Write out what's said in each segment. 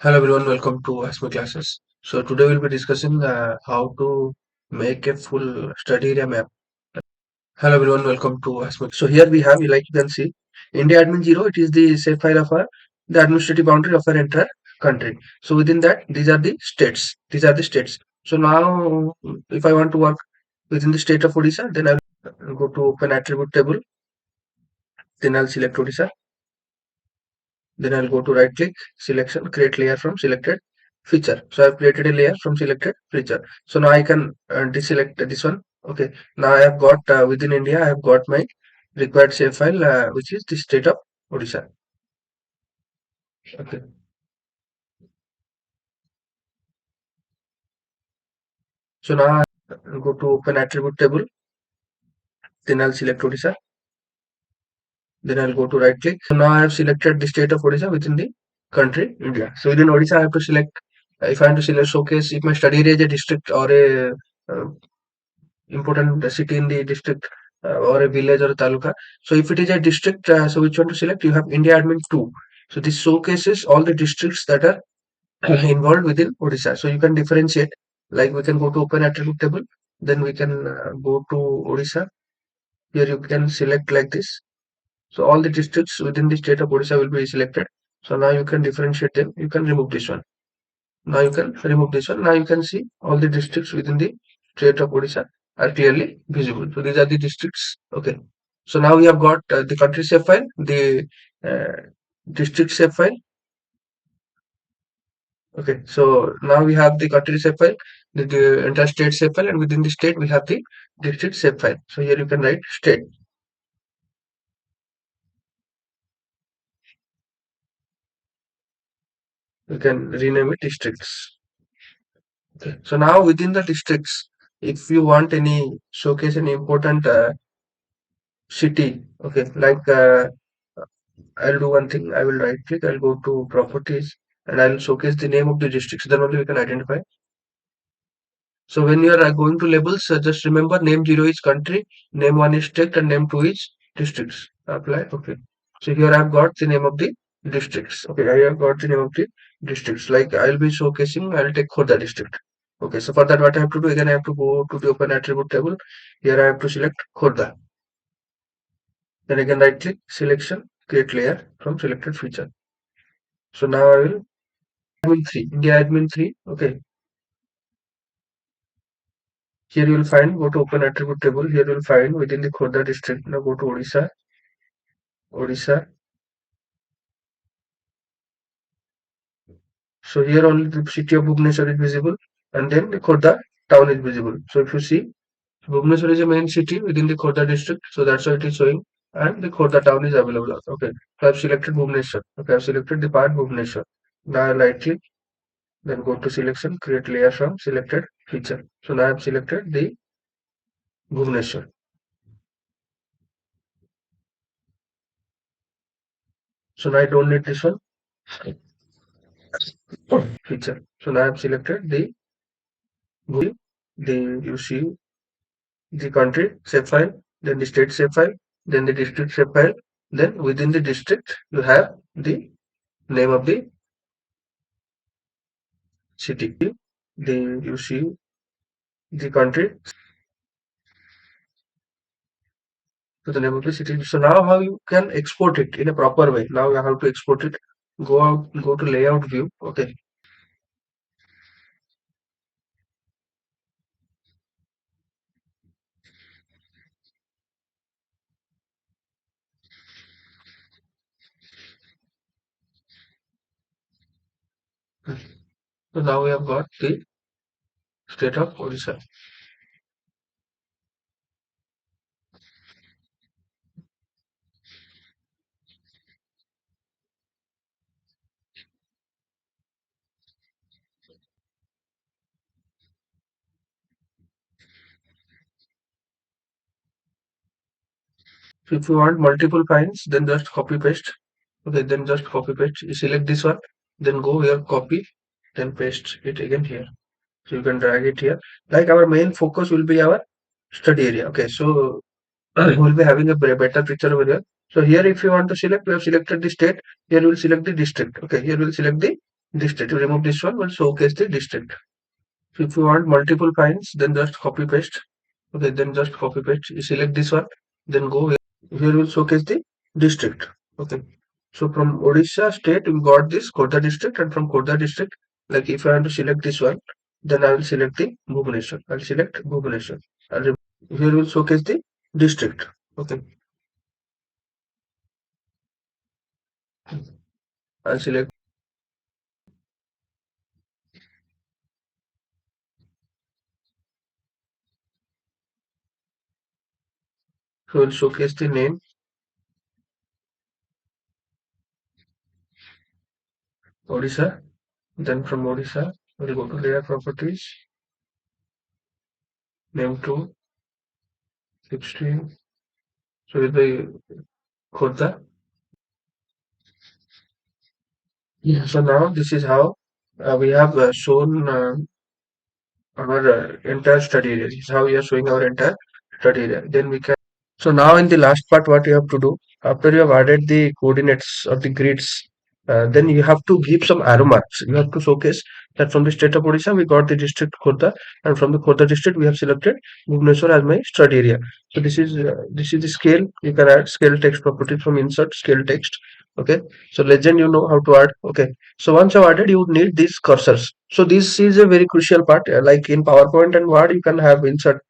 Hello everyone, welcome to Ask My Classes. So today we'll be discussing how to make a full study area map. Hello everyone, welcome to Ask My. So here we have, like you can see, India admin 0. It is the shape file of the administrative boundary of our entire country. So within that, these are the states. These are the states. So now, if I want to work within the state of Odisha, then I'll go to open attribute table. Then I'll select Odisha. Then I'll go to right click, selection, create layer from selected feature. So I've created a layer from selected feature. So now I can deselect this one. Okay. Now I have got within India, I have got my required save file, which is the state of Odisha. Okay. So now I'll go to open attribute table. Then I'll select Odisha. Then I'll go to right click. So now I have selected the state of Odisha within the country India. So within Odisha, I have to select. If I want to select showcase if my study area is a district or a important city in the district or a village or a taluka. So if it is a district, so which one to select? You have India admin 2. So this showcases all the districts that are involved within Odisha. So you can differentiate. Like we can go to open attribute table, then we can go to Odisha. Here you can select like this. So all the districts within the state of Odisha will be selected. So now you can differentiate them. You can remove this one. Now you can remove this one. Now you can see all the districts within the state of Odisha are clearly visible. So these are the districts. Okay. So now we have got the country shape file, the uh, district shape file. Okay. So now we have the country shape file, the entire state shape file, and within the state we have the district shape file. So here you can write state. You can rename it districts. Okay. So now within the districts, if you want any showcase any important city, okay, like I'll do one thing. I will right click. I'll go to properties and I'll showcase the name of the districts. Then only we can identify. So when you are going to labels, just remember name 0 is country, name 1 is state, and name 2 is districts. Apply. Okay. So here I've got the name of the districts. Okay, I have got the name of the districts. Like I'll be showcasing, I'll take Khoda district. Okay, so for that, what I have to do again, I have to go to the open attribute table. Here I have to select Khoda. Then again, right click, selection, create layer from selected feature. So now I will admin 3, India admin 3. Okay, here you will find, go to open attribute table. Here you will find within the Khoda district. Now go to Odisha, Odisha. So here only the city of Bhubaneswar is visible, and then the Khoda town is visible. So if you see, Bhubaneswar is a main city within the Khoda district, so that's why it is showing, and the Khoda town is available. Okay, so I've selected Bhubaneswar. Okay, I've selected the part Bhubaneswar. Now I right click, then go to selection, create layer from selected feature. So now I've selected the Bhubaneswar. So now I don't need this one feature. So now I've selected the you see the country shape file, then the state shape file, then the district shape file. Then within the district you have the name of the city. The you see the country to the name of the city. So now how you can export it in a proper way. Now you have to export it. Go out, go to layout view. Okay. So now we have got the state of Odisha. So if you want multiple files, then just copy paste. Okay, then just copy paste. You select this one, then go here, copy, then paste it again here. So you can drag it here. Like our main focus will be our study area. Okay, so we'll be having a better picture over here. So here, if you want to select, we have selected the state. Here we will select the district. Okay, here we will select the district. You remove this one, will showcase the district. So if you want multiple kinds, then just copy paste. Okay, then just copy paste. You select this one, then go here. Here will showcase the district. Okay. So from Odisha state, we got this Khordha district, and from Khordha district, like if I want to select this one, then I will select the Bhubaneswar. I'll select Bhubaneswar. Here will showcase the district. Okay. I'll select. So will showcase the name Odisha. Then from Odisha, we'll go to layer properties, name to 16. So with the Khordha. Yeah. So now this is how we have shown our entire study area. This is how we are showing our entire study area. Then we can. So now in the last part, what you have to do after you have added the coordinates or the grids, then you have to give some arrow marks. You have to showcase that from the state of Odisha we got the district Khordha, and from the Khordha district we have selected Bhubaneswar as my study area. So this is the scale. You can add scale text property from insert scale text. Okay. So legend you know how to add. Okay. So once you added, you would need these cursors. So this is a very crucial part. Like in PowerPoint and Word, you can have insert.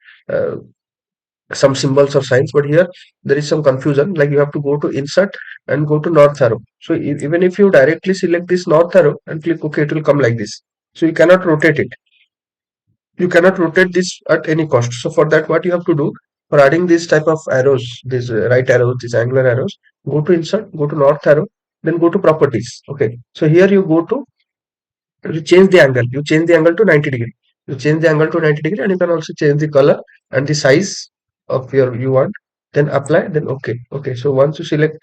Some symbols or signs, but here there is some confusion. Like you have to go to insert and go to north arrow. So even if you directly select this north arrow and click OK, it will come like this. So you cannot rotate it. You cannot rotate this at any cost. So for that, what you have to do for adding this type of arrows, these right arrows, these angular arrows, go to insert, go to north arrow, then go to properties. Okay. So here you go to, you change the angle. You change the angle to 90 degree. You change the angle to 90 degree, and you can also change the color and the size of your you want. Then apply, then okay. Okay. So once you select,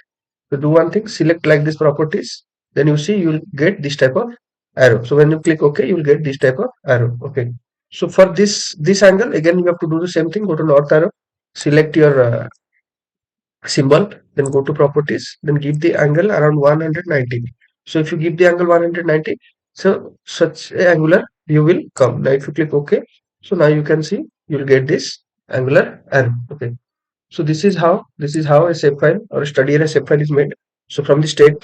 to do one thing, select like this properties. Then you see you will get this type of arrow. So when you click OK, you will get this type of arrow. Okay. So for this angle, again you have to do the same thing. Go to north arrow, select your symbol, then go to properties, then give the angle around 190. So if you give the angle 190, so such a angular you will come. Now if you click OK, so now you can see you will get this angular arrow. Okay. So this is how a shapefile or a study area shapefile is made. So from the state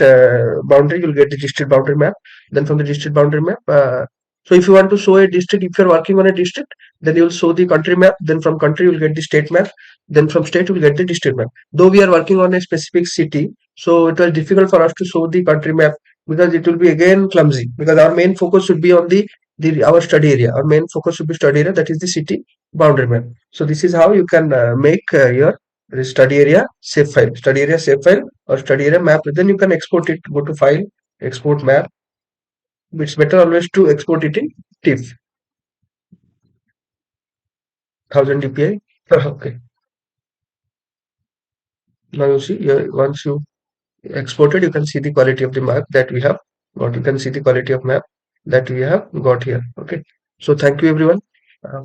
boundary, you'll get the district boundary map. Then from the district boundary map, so if you want to show a district, if you're working on a district, then you'll show the country map. Then from country, you'll get the state map. Then from state, you'll get the district map. Though we are working on a specific city, so it was difficult for us to show the country map because it will be again clumsy. Because our main focus should be on the our study area. Our main focus should be study area, that is the city boundary map. So this is how you can make your study area save file, study area save file, or study area map. Then you can export it. Go to file, export map. It's better always to export it in TIFF, 1000 dpi. Okay. Now you see here, once you exported, you can see the quality of the map that we have got. You can see the quality of map that we have got here. Okay. So thank you everyone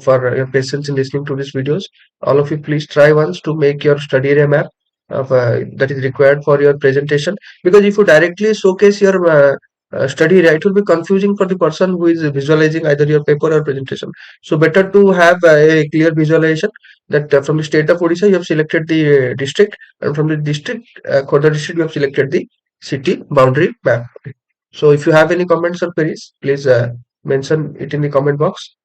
for your patience in listening to these videos. All of you, please try once to make your study area map that is required for your presentation. Because if you directly showcase your study area, it will be confusing for the person who is visualizing either your paper or presentation. So better to have a clear visualization that from the state of Odisha, you have selected the district, and from the district, Khordha district, you have selected the city boundary map. Okay. So if you have any comments or queries, please mention it in the comment box.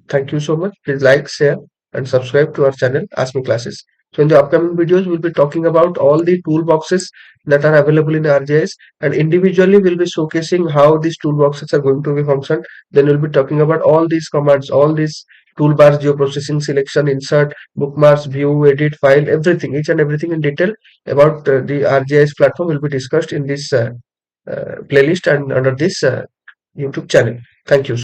Thank you so much. Please like, share, and subscribe to our channel, Ask Me Classes. So in the upcoming videos, we'll be talking about all the toolboxes that are available in ArcGIS, and individually we'll be showcasing how these toolboxes are going to be functioned. Then we'll be talking about all these commands, all these toolbars, geoprocessing, selection, insert, bookmarks, view, edit, file, everything, each and everything in detail about the ArcGIS platform will be discussed in this playlist and under this YouTube channel. Thank you.